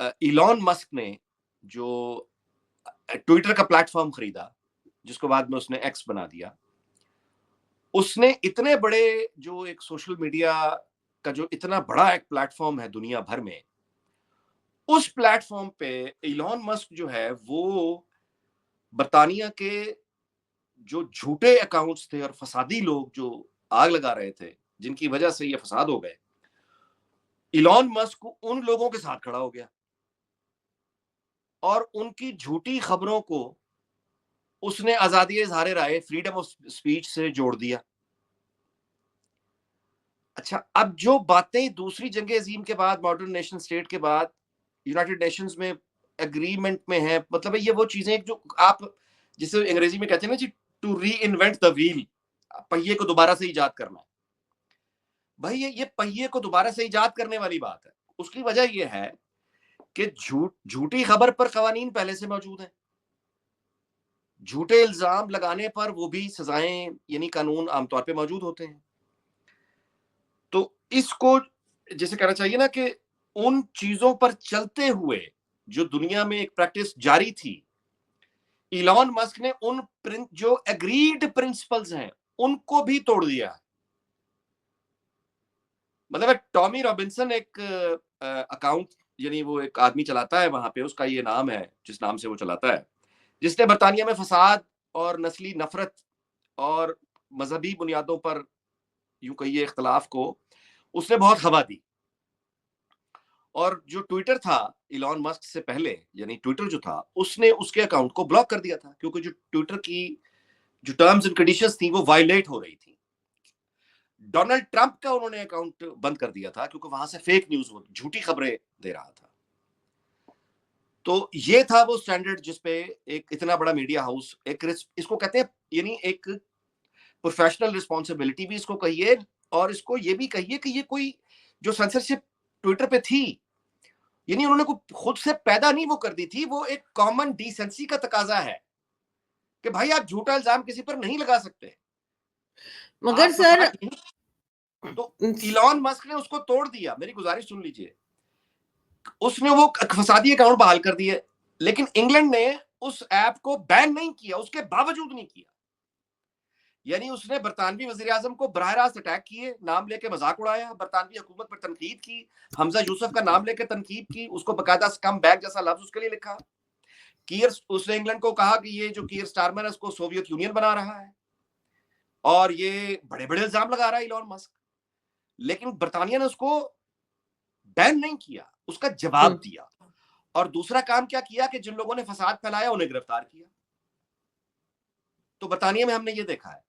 Elon Musk نے جو Twitter کا پلیٹ فارم خریدا، جس کو بعد میں اس نے ایکس بنا دیا، اس نے اتنے بڑے جو ایک سوشل میڈیا کا جو اتنا بڑا ایک پلیٹ فارم ہے دنیا بھر میں، اس پلیٹ فارم پہ ایلون مسک جو ہے وہ برطانیہ کے جو جھوٹے اکاؤنٹس تھے اور فسادی لوگ جو آگ لگا رہے تھے، جن کی وجہ سے یہ فساد ہو گئے، ایلون مسک ان لوگوں کے ساتھ کھڑا ہو گیا اور ان کی جھوٹی خبروں کو اس نے آزادی اظہار رائے، فریڈم آف اسپیچ سے جوڑ دیا۔ اچھا، اب جو باتیں دوسری جنگ عظیم کے بعد، ماڈرن نیشن اسٹیٹ کے بعد یونائٹڈ نیشنز میں اگریمنٹ میں ہے، مطلب یہ وہ چیزیں جو آپ جسے انگریزی میں کہتے ہیں نا جی، to reinvent the wheel, پہیے کو دوبارہ سے ایجاد کرنا ہے۔ بھائی یہ پہیے کو دوبارہ سے ایجاد کرنے والی بات ہے۔ اس کی وجہ یہ ہے کہ جھوٹی خبر پر قوانین پہلے سے موجود ہیں، جھوٹے الزام لگانے پر وہ بھی سزائیں یعنی قانون عام طور پہ موجود ہوتے ہیں۔ تو اس کو جیسے کہنا چاہیے نا کہ ان چیزوں پر چلتے ہوئے جو دنیا میں ایک پریکٹس جاری تھی، ایلون مسک نے ان جو اگریڈ پرنسپلز ہیں ان کو بھی توڑ دیا۔ مطلب ٹامی رابنسن ایک اکاؤنٹ، یعنی وہ ایک آدمی چلاتا ہے وہاں پہ، اس کا یہ نام ہے جس نام سے وہ چلاتا ہے، جس نے برطانیہ میں فساد اور نسلی نفرت اور مذہبی بنیادوں پر یوں کہیے اختلاف کو اس نے بہت ہوا دی۔ اور جو ٹویٹر تھا ایلون مسک سے پہلے، یعنی ٹویٹر جو تھا، اس نے اس کے اکاؤنٹ کو بلاک کر دیا تھا، کیونکہ جو ٹویٹر کی جو ٹرمز اینڈ کنڈیشنز تھیں وہ وائلیٹ ہو رہی تھی۔ ڈونلڈ ٹرمپ کا انہوں نے اکاؤنٹ بند کر دیا تھا کیونکہ وہاں سے فیک نیوز، جھوٹی خبریں دے رہا تھا۔ تو یہ تھا وہ سٹینڈرڈ جس پہ ایک اتنا بڑا میڈیا ہاؤس، ایک اس کو کہتے ہیں یعنی ایک پروفیشنل رسپانسبلٹی بھی اس کو کہیے، اور اس کو یہ بھی کہیے کہ یہ کوئی جو سینسرشپ ٹویٹر پہ تھی، یعنی انہوں نے خود سے پیدا نہیں وہ کر دی تھی، وہ ایک کامن ڈیسنسی کا تقاضا ہے کہ بھائی آپ جھوٹا الزام کسی پر نہیں لگا سکتے، مگر سر تو ایلون مسک نے اس کو توڑ دیا۔ میری گزارش سن لیجئے، اس نے وہ فسادی اکاؤنٹ بحال کر دیے، لیکن انگلینڈ نے اس ایپ کو بین نہیں کیا، اس کے باوجود نہیں کیا۔ یعنی اس نے برطانوی وزیر اعظم کو براہ راست اٹیک کیے، نام لے کے مذاق اڑایا، برطانوی حکومت پر تنقید کی، حمزہ یوسف کا نام لے کے تنقید کی، اس کو باقاعدہ اسکم بیگ جیسا لفظ اس کے لیے لکھا۔ اس نے انگلینڈ کو کہا کہ یہ جو کیئر سٹارمر ہے اس کو سوویت یونین بنا رہا ہے، اور یہ بڑے بڑے الزام لگا رہا ہے ایلون مسک۔ لیکن برطانیہ نے اس کو بین نہیں کیا، اس کا جواب دیا۔ اور دوسرا کام کیا کیا کہ جن لوگوں نے فساد پھیلایا انہیں گرفتار کیا۔ تو برطانیہ میں ہم نے یہ دیکھا ہے۔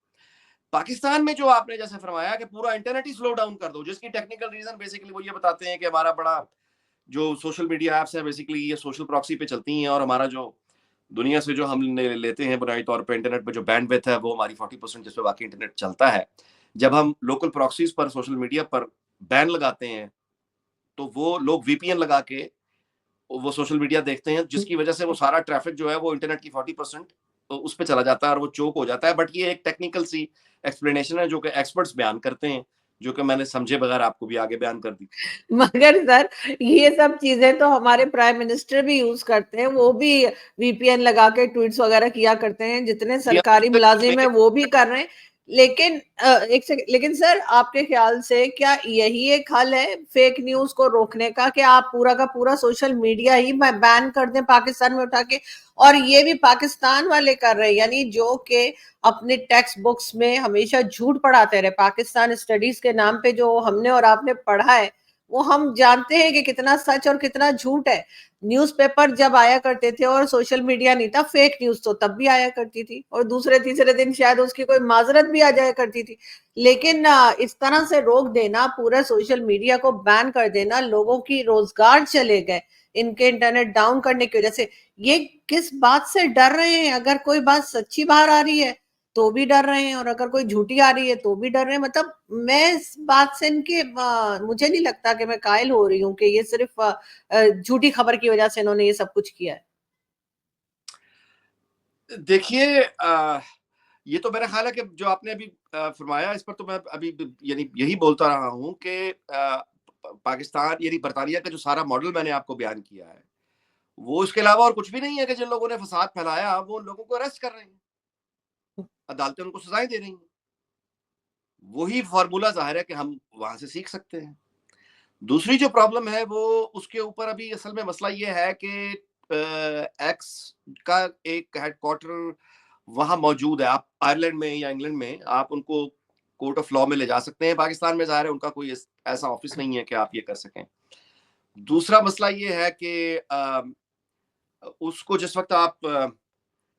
پاکستان میں جو آپ نے جیسے فرمایا کہ پورا انٹرنیٹ ہی سلو ڈاؤن کر دو، جس کی ٹیکنیکل ریزن بیسیکلی وہ یہ بتاتے ہیں کہ ہمارا بڑا جو سوشل میڈیا ایپس ہیں بیسیکلی یہ سوشل پراکسی پہ چلتی ہیں، اور ہمارا جو دنیا سے جو ہم لیتے ہیں بنیادی طور پہ انٹرنیٹ پہ جو بینڈ ویڈتھ ہے وہ ہماری 40% جس پہ باقی انٹرنیٹ چلتا ہے۔ جب ہم لوکل پراکسیز پر سوشل میڈیا پر بین لگاتے ہیں تو وہ لوگ وی پی این لگا کے وہ سوشل میڈیا دیکھتے ہیں، جس کی وجہ سے وہ سارا ٹریفک جو ہے وہ انٹرنیٹ کی 40% اس پہ چلا جاتا ہے اور وہ چوک ہو جاتا ہے۔ بٹ یہ ایک ٹیکنیکل سی ایکسپلینیشن ہے جو کہ ایکسپرٹس بیان کرتے ہیں، جو کہ میں نے سمجھے بغیر آپ کو بھی آگے بیان کر دی۔ مگر سر یہ سب چیزیں تو ہمارے پرائم منسٹر بھی یوز کرتے ہیں، وہ بھی وی پی این لگا کے ٹویٹس وغیرہ کیا کرتے ہیں، جتنے سرکاری ملازم ہیں وہ بھی کر رہے ہیں۔ لیکن سر آپ کے خیال سے کیا یہی ایک حل ہے فیک نیوز کو روکنے کا کہ آپ پورا کا پورا سوشل میڈیا ہی بین کر دیں پاکستان میں اٹھا کے؟ اور یہ بھی پاکستان والے کر رہے ہیں، یعنی جو کہ اپنے ٹیکسٹ بکس میں ہمیشہ جھوٹ پڑھاتے رہے، پاکستان اسٹڈیز کے نام پہ جو ہم نے اور آپ نے پڑھا ہے وہ ہم جانتے ہیں کہ کتنا سچ اور کتنا جھوٹ ہے۔ نیوز پیپر جب آیا کرتے تھے اور سوشل میڈیا نہیں تھا، فیک نیوز تو تب بھی آیا کرتی تھی، اور دوسرے تیسرے دن شاید اس کی کوئی معذرت بھی آ جایا کرتی تھی۔ لیکن اس طرح سے روک دینا، پورا سوشل میڈیا کو بین کر دینا، لوگوں کی روزگار چلے گئے ان کے انٹرنیٹ ڈاؤن کرنے کی وجہ سے۔ یہ کس بات سے ڈر رہے ہیں؟ اگر کوئی بات سچی باہر آ رہی ہے تو بھی ڈر رہے ہیں، اور اگر کوئی جھوٹی آ رہی ہے تو بھی ڈر رہے ہیں۔ مطلب میں اس بات سے ان کے مجھے نہیں لگتا کہ میں قائل ہو رہی ہوں کہ یہ صرف جھوٹی خبر کی وجہ سے انہوں نے یہ سب کچھ کیا ہے۔ دیکھیے یہ تو میرا خیال ہے کہ جو آپ نے ابھی فرمایا اس پر تو میں ابھی یعنی یہی بولتا رہا ہوں کہ پاکستان یعنی برطانیہ کا جو سارا ماڈل میں نے آپ کو بیان کیا ہے وہ اس کے علاوہ اور کچھ بھی نہیں ہے کہ جن لوگوں نے فساد پھیلایا وہ ان لوگوں کو اریسٹ کر رہے ہیں, عدالتیں ان کو سزائیں دے رہی ہیں. وہی فارمولا ظاہر ہے کہ ہم وہاں سے سیکھ سکتے ہیں. دوسری جو پرابلم ہے وہ اس کے اوپر ابھی اصل میں مسئلہ یہ ہے کہ ایکس کا ایک ہیڈ کوارٹر وہاں موجود ہے. آپ آئرلینڈ میں یا انگلینڈ میں آپ ان کو کورٹ آف لا میں لے جا سکتے ہیں. پاکستان میں ظاہر ہے ان کا کوئی ایسا آفس نہیں ہے کہ آپ یہ کر سکیں. دوسرا مسئلہ یہ ہے کہ اس کو جس وقت آپ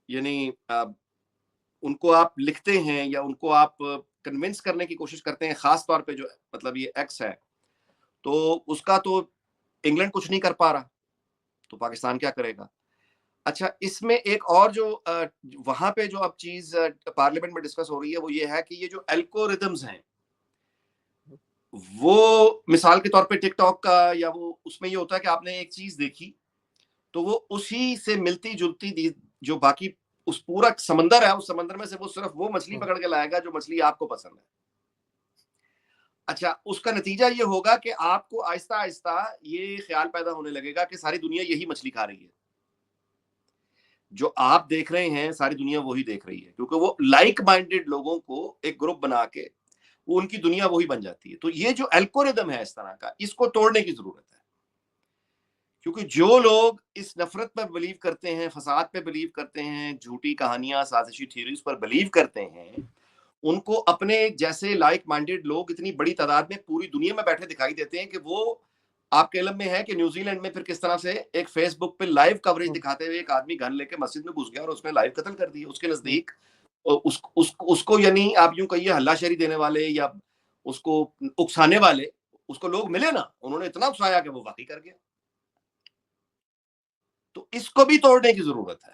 یعنی ان کو آپ لکھتے ہیں یا ان کو آپ کنونس کرنے کی کوشش کرتے ہیں, خاص طور پہ جو مطلب یہ ایکس ہے, تو اس کا تو انگلینڈ کچھ نہیں کر پا رہا, تو پاکستان کیا کرے گا؟ اچھا, اس میں ایک اور جو وہاں پہ جو اب چیز پارلیمنٹ میں ڈسکس ہو رہی ہے وہ یہ ہے کہ یہ جو الگورتھمز ہیں وہ مثال کے طور پہ ٹک ٹاک کا یا وہ اس میں یہ ہوتا ہے کہ آپ نے ایک چیز دیکھی تو وہ اسی سے ملتی جلتی جو باقی اس پورا سمندر ہے اس سمندر میں سے وہ صرف وہ مچھلی پکڑ کے لائے گا جو مچھلی آپ کو پسند ہے. اچھا, اس کا نتیجہ یہ ہوگا کہ آپ کو آہستہ آہستہ یہ خیال پیدا ہونے لگے گا کہ ساری دنیا یہی مچھلی کھا رہی ہے, جو آپ دیکھ رہے ہیں ساری دنیا وہی دیکھ رہی ہے, کیونکہ وہ لائک مائنڈیڈ لوگوں کو ایک گروپ بنا کے وہ ان کی دنیا وہی بن جاتی ہے. تو یہ جو الگورتھم ہے اس طرح کا, اس کو توڑنے کی ضرورت ہے, کیونکہ جو لوگ اس نفرت پر بلیو کرتے ہیں, فساد پہ بلیو کرتے ہیں, جھوٹی کہانیاں سازشی تھیوریز پر بلیو کرتے ہیں, ان کو اپنے جیسے لائک مائنڈیڈ لوگ اتنی بڑی تعداد میں پوری دنیا میں بیٹھے دکھائی دیتے ہیں کہ وہ آپ کے علم میں ہے کہ نیوزی لینڈ میں پھر کس طرح سے ایک فیس بک پہ لائیو کوریج دکھاتے ہوئے ایک آدمی گن لے کے مسجد میں گھس گیا اور اس نے لائیو قتل کر دیا. اس کے نزدیک اس کو یعنی آپ یوں کہیے ہلا شیری دینے والے یا اس کو اکسانے والے اس کو لوگ ملے نا, انہوں نے اتنا اکسایا کہ وہ واقعی کر گیا. تو اس کو بھی توڑنے کی ضرورت ہے.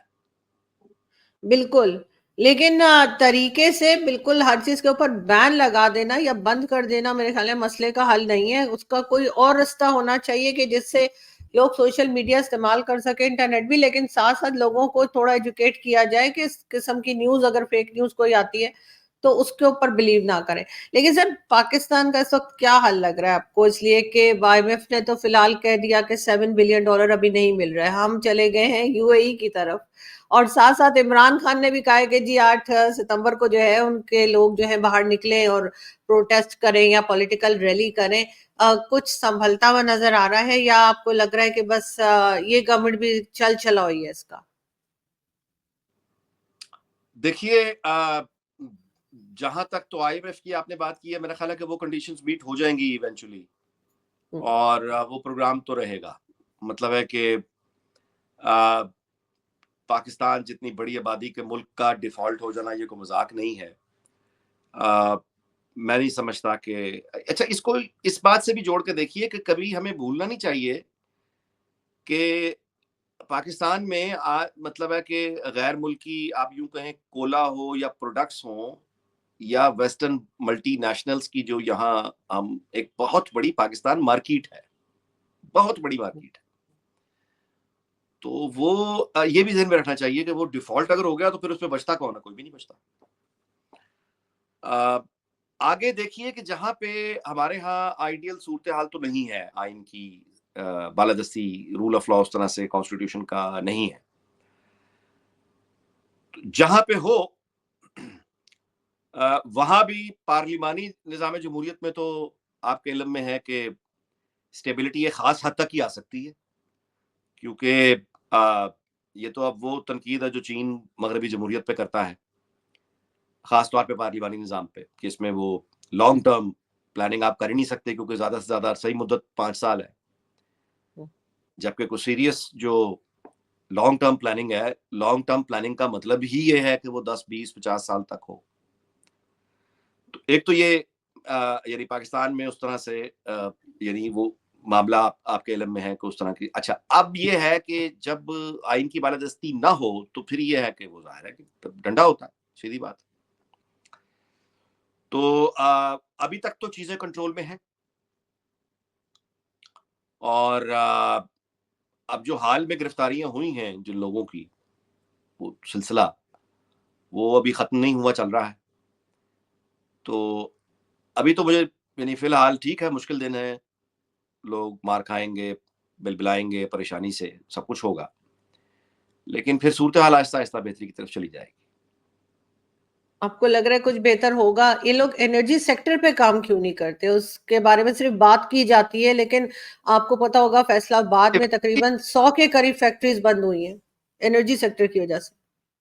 بالکل, لیکن طریقے سے بالکل ہر چیز کے اوپر بین لگا دینا یا بند کر دینا میرے خیال میں مسئلے کا حل نہیں ہے. اس کا کوئی اور راستہ ہونا چاہیے کہ جس سے لوگ سوشل میڈیا استعمال کر سکیں, انٹرنیٹ بھی, لیکن ساتھ ساتھ لوگوں کو تھوڑا ایجوکیٹ کیا جائے کہ اس قسم کی نیوز اگر فیک نیوز کوئی آتی ہے تو اس کے اوپر بلیو نہ کریں. لیکن سر پاکستان کا اس وقت کیا حل لگ رہا ہے آپ کو؟ اس لیے کہ آئی ایم ایف نے تو فی الحال کہہ دیا کہ $7 بلین ابھی نہیں مل رہا ہے, ہم چلے گئے ہیں یو اے ای کی طرف, اور ساتھ ساتھ عمران خان نے بھی کہا ہے کہ جی 8 ستمبر کو جو ہے ان کے لوگ جو ہے باہر نکلیں اور پروٹیسٹ کریں یا پولیٹیکل ریلی کریں. کچھ سنبھلتا ہوا نظر آ رہا ہے یا آپ کو لگ رہا ہے کہ بس یہ گورنمنٹ بھی چلا ہوئی ہے اس کا؟ دیکھیے, جہاں تک تو آئی ایم ایف کی آپ نے بات کی ہے, میرا خیال ہے کہ وہ کنڈیشنز میٹ ہو جائیں گی ایونچولی, اور وہ پروگرام تو رہے گا. مطلب ہے کہ پاکستان جتنی بڑی آبادی کے ملک کا ڈیفالٹ ہو جانا یہ کوئی مذاق نہیں ہے. میں نہیں سمجھتا کہ اچھا اس کو اس بات سے بھی جوڑ کے دیکھیے کہ کبھی ہمیں بھولنا نہیں چاہیے کہ پاکستان میں مطلب ہے کہ غیر ملکی آپ یوں کہیں کولا ہو یا پروڈکٹس ہوں یا ویسٹرن ملٹی نیشنلز کی جو یہاں ہم ایک بہت بڑی پاکستان مارکیٹ ہے, بہت بڑی مارکیٹ ہے. تو وہ یہ بھی ذہن میں رکھنا چاہیے کہ وہ ڈیفالٹ اگر ہو گیا تو پھر اس پہ بچتا کون ہے؟ کوئی بھی نہیں بچتا. آگے دیکھیے کہ جہاں پہ ہمارے ہاں آئیڈیل صورتحال تو نہیں ہے, آئین کی بالادستی, رول آف لا اس طرح سے کانسٹیٹیوشن کا نہیں ہے, جہاں پہ ہو وہاں بھی پارلیمانی نظام جمہوریت میں تو آپ کے علم میں ہے کہ اسٹیبلٹی ایک خاص حد تک ہی آ سکتی ہے, کیونکہ یہ تو اب وہ تنقید ہے جو چین مغربی جمہوریت پہ کرتا ہے, خاص طور پہ پارلیمانی نظام پہ, کہ اس میں وہ لانگ ٹرم پلاننگ آپ کر ہی نہیں سکتے کیونکہ زیادہ سے زیادہ صحیح مدت 5 سال ہے, جبکہ کوئی سیریس جو لانگ ٹرم پلاننگ ہے, لانگ ٹرم پلاننگ کا مطلب ہی یہ ہے کہ وہ 10 20 50 سال تک ہو. تو ایک تو یہ یعنی پاکستان میں اس طرح سے یعنی وہ معاملہ آپ کے علم میں ہے کہ اس طرح کی. اچھا, اب یہ ہے کہ جب آئین کی بالادستی نہ ہو تو پھر یہ ہے کہ وہ ظاہر ہے کہ ڈنڈا ہوتا ہے, سیدھی بات. تو ابھی تک تو چیزیں کنٹرول میں ہیں, اور اب جو حال میں گرفتاریاں ہوئی ہیں جن لوگوں کی, وہ سلسلہ وہ ابھی ختم نہیں ہوا, چل رہا ہے. تو ابھی تو مجھے یعنی فی الحال ٹھیک ہے, مشکل دن ہے, لوگ مار کھائیں گے, بلبلائیں گے پریشانی سے, سب کچھ ہوگا, لیکن پھر صورتحال آہستہ آہستہ بہتری کی طرف چلی جائے گی. آپ کو لگ رہا ہے کچھ بہتر ہوگا؟ یہ لوگ انرجی سیکٹر پہ کام کیوں نہیں کرتے؟ اس کے بارے میں صرف بات کی جاتی ہے, لیکن آپ کو پتا ہوگا فیصلہ آباد میں تقریباً 100 کے قریب فیکٹریز بند ہوئی ہیں انرجی سیکٹر کی وجہ سے.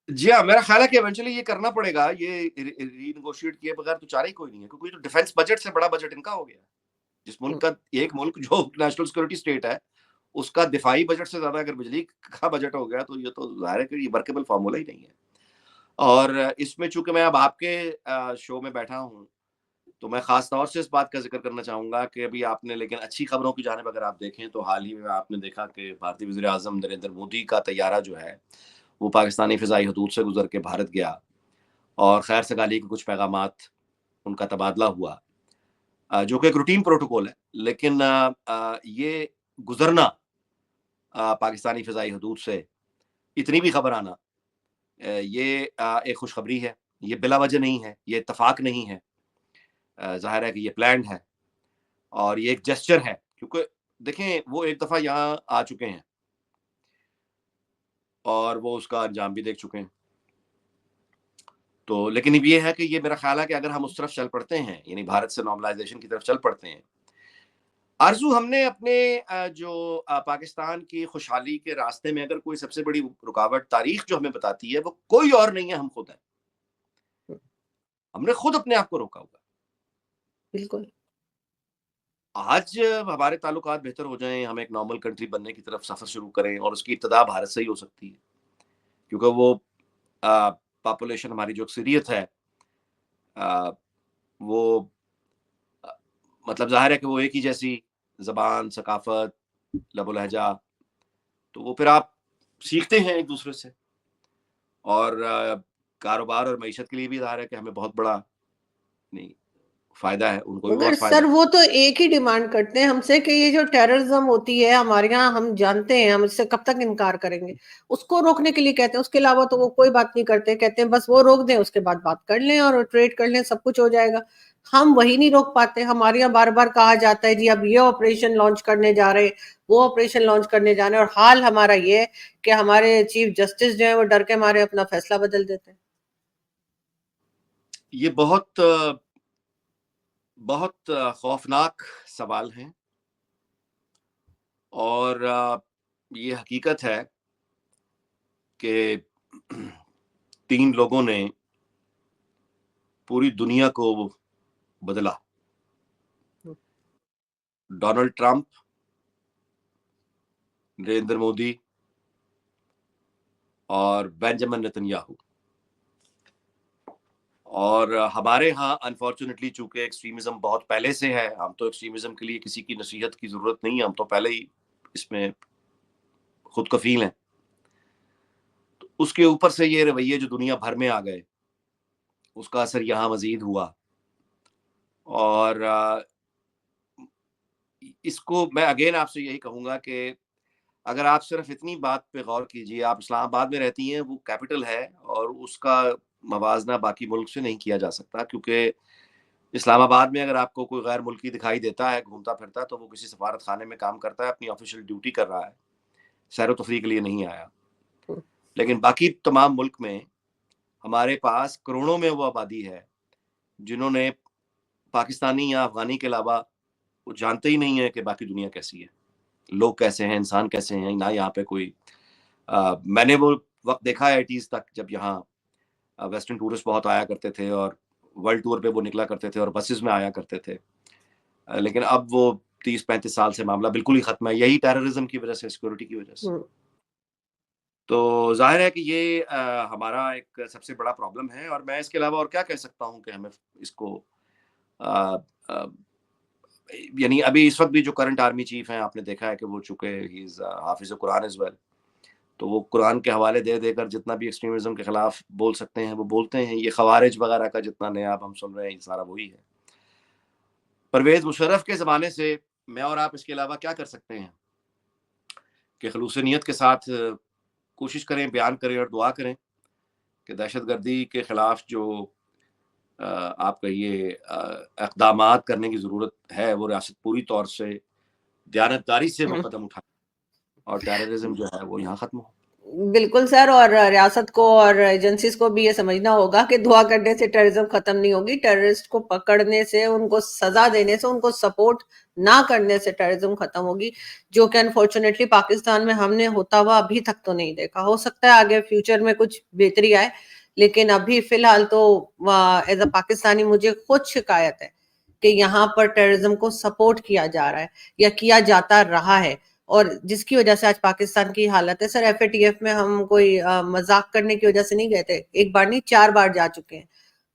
جی ہاں, میرا خیال ہے کہ ایونچولی یہ کرنا پڑے گا, یہ ری نیگوشیٹ کیے بغیر تو چارہ ہی کوئی نہیں ہے, کیونکہ جو ڈیفنس بجٹ سے بڑا بجٹ ان کا ہو گیا. جس ملک کا, ایک ملک جو نیشنل سیکورٹی اسٹیٹ ہے, اس کا دفاعی بجٹ سے زیادہ اگر بجلی کا بجٹ ہو گیا تو یہ تو ظاہر ہے کہ یہ ورکیبل فارمولا ہی نہیں ہے. اور اس میں چونکہ میں اب آپ کے شو میں بیٹھا ہوں تو میں خاص طور سے اس بات کا ذکر کرنا چاہوں گا کہ ابھی آپ نے, لیکن اچھی خبروں کی جانب اگر آپ دیکھیں تو حال ہی میں آپ نے دیکھا کہ بھارتی وزیر اعظم نریندر مودی کا طیارہ جو ہے وہ پاکستانی فضائی حدود سے گزر کے بھارت گیا, اور خیر سگالی کے کچھ پیغامات ان کا تبادلہ ہوا, جو کہ ایک روٹین پروٹوکول ہے. لیکن یہ گزرنا پاکستانی فضائی حدود سے, اتنی بھی خبر آنا, یہ ایک خوشخبری ہے. یہ بلا وجہ نہیں ہے, یہ اتفاق نہیں ہے, ظاہر ہے کہ یہ پلانڈ ہے اور یہ ایک جسچر ہے, کیونکہ دیکھیں وہ ایک دفعہ یہاں آ چکے ہیں اور وہ اس کا انجام بھی دیکھ چکے ہیں. تو لیکن اب یہ ہے کہ یہ میرا خیال ہے کہ اگر ہم اس طرف چل پڑتے ہیں, یعنی بھارت سے نارملائزیشن کی طرف چل پڑتے ہیں, آرزو ہم نے اپنے جو پاکستان کی خوشحالی کے راستے میں اگر کوئی سب سے بڑی رکاوٹ تاریخ جو ہمیں بتاتی ہے وہ کوئی اور نہیں ہے, ہم خود ہیں. ہم نے خود اپنے آپ کو روکا ہوا. بالکل. آج ہمارے تعلقات بہتر ہو جائیں, ہم ایک نارمل کنٹری بننے کی طرف سفر شروع کریں, اور اس کی ابتدا بھارت سے ہی ہو سکتی ہے, کیونکہ وہ پاپولیشن ہماری جو اکثریت ہے وہ مطلب ظاہر ہے کہ وہ ایک ہی جیسی زبان, ثقافت, لب و لہجہ, تو وہ پھر آپ سیکھتے ہیں ایک دوسرے سے, اور کاروبار اور معیشت کے لیے بھی ظاہر ہے کہ ہمیں بہت بڑا نہیں فائدہ ہے, ان کو بھی مگر بہت فائدہ سر ہے. وہ تو ایک ہی ڈیمانڈ کرتے ہیں ہم سے کہ یہ جو ٹیررزم ہوتی ہے ہمارے یہاں, ہم جانتے ہیں, ہم اس سے کب تک انکار کریں گے, اس کو روکنے کے لیے کہتے ہیں. اس کے علاوہ تو وہ کوئی بات نہیں کرتے, کہتے ہیں بس وہ روک دیں, اس کے بعد بات کر لیں اور ٹریڈ کر لیں, سب کچھ ہو جائے گا. ہم وہی نہیں روک پاتے. ہمارے یہاں بار بار کہا جاتا ہے جی اب یہ آپریشن لانچ کرنے جا رہے, وہ آپریشن لانچ کرنے جا رہے ہیں, اور حال ہمارا یہ ہے کہ ہمارے چیف جسٹس جو ہیں وہ ڈر کے مارے اپنا فیصلہ بدل دیتے ہیں. یہ بہت خوفناک سوال ہیں, اور یہ حقیقت ہے کہ 3 لوگوں نے پوری دنیا کو بدلا. ڈونلڈ ٹرمپ, نریندر مودی اور بینجامن نتنیاہو. اور ہمارے ہاں انفارچونیٹلی چونکہ ایکسٹریمزم بہت پہلے سے ہے, ہم تو ایکسٹریمزم کے لیے کسی کی نصیحت کی ضرورت نہیں ہے, ہم تو پہلے ہی اس میں خود کفیل ہیں. تو اس کے اوپر سے یہ رویے جو دنیا بھر میں آ گئے, اس کا اثر یہاں مزید ہوا. اور اس کو میں اگین آپ سے یہی کہوں گا کہ اگر آپ صرف اتنی بات پہ غور کیجئے, آپ اسلام آباد میں رہتی ہیں, وہ کیپٹل ہے, اور اس کا موازنہ باقی ملک سے نہیں کیا جا سکتا, کیونکہ اسلام آباد میں اگر آپ کو کوئی غیر ملکی دکھائی دیتا ہے گھومتا پھرتا, تو وہ کسی سفارت خانے میں کام کرتا ہے, اپنی آفیشیل ڈیوٹی کر رہا ہے, سیر و تفریح کے لیے نہیں آیا. لیکن باقی تمام ملک میں ہمارے پاس کروڑوں میں وہ آبادی ہے جنہوں نے پاکستانی یا افغانی کے علاوہ وہ جانتے ہی نہیں ہے کہ باقی دنیا کیسی ہے, لوگ کیسے ہیں, انسان کیسے ہیں. نہ یہاں پہ کوئی میں نے وہ وقت دیکھا ہے 80s تک, جب یہاں ویسٹرن ٹورسٹ بہت آیا کرتے تھے, اور ورلڈ ٹور پہ وہ نکلا کرتے تھے اور بسز میں آیا کرتے تھے. لیکن اب وہ 30-35 سال سے معاملہ بالکل ہی ختم ہے, یہی ٹیررزم کی وجہ سے, سیکورٹی کی وجہ سے. تو ظاہر ہے کہ یہ ہمارا ایک سب سے بڑا پرابلم ہے, اور میں اس کے علاوہ اور کیا کہہ سکتا ہوں کہ ہمیں اس کو یعنی ابھی اس وقت بھی جو کرنٹ آرمی چیف ہیں, آپ نے دیکھا ہے کہ وہ چونکہ ہی از حافظ قرآن از ویل, تو وہ قرآن کے حوالے دے دے کر جتنا بھی ایکسٹریمزم کے خلاف بول سکتے ہیں وہ بولتے ہیں. یہ خوارج وغیرہ کا جتنا نیا اب ہم سن رہے ہیں, یہ سارا وہی ہے. پرویز مشرف کے زمانے سے میں اور آپ اس کے علاوہ کیا کر سکتے ہیں کہ خلوص نیت کے ساتھ کوشش کریں, بیان کریں اور دعا کریں کہ دہشت گردی کے خلاف جو آپ کہیے اقدامات کرنے کی ضرورت ہے, وہ ریاست پوری طور سے دیانتداری سے وہ قدم اٹھائیں اور ٹیررزم جو ہے وہ یہاں ختم ہو. بالکل سر, اور ریاست کو اور ایجنسیز کو بھی یہ سمجھنا ہوگا کہ دعا کرنے سے ٹیررزم ختم نہیں ہوگی, ٹیررسٹ کو پکڑنے سے, ان کو سزا دینے سے, ان کو سپورٹ نہ کرنے سے ٹیررزم ختم ہوگی, جو کہ انفارچونیٹلی پاکستان میں ہم نے ہوتا ہوا ابھی تک تو نہیں دیکھا. ہو سکتا ہے آگے فیوچر میں کچھ بہتری آئے, لیکن ابھی فی الحال تو ایز اے پاکستانی مجھے خود شکایت ہے کہ یہاں پر ٹیررزم کو سپورٹ کیا جا رہا ہے یا کیا جاتا رہا ہے, اور جس کی وجہ سے آج پاکستان کی حالت ہے. سر ایف اے ٹی ایف میں ہم کوئی مذاق کرنے کی وجہ سے نہیں گئے تھے, ایک بار نہیں 4 بار جا چکے ہیں,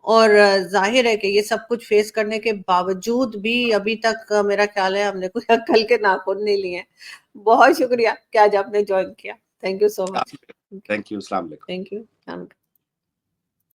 اور ظاہر ہے کہ یہ سب کچھ فیس کرنے کے باوجود بھی ابھی تک میرا خیال ہے ہم نے کوئی عقل کے ناخن نہیں لیے ہیں. بہت شکریہ کہ آج آپ نے جوائن کیا. Thank you so much. Thank you. السلام علیکم. Thank you.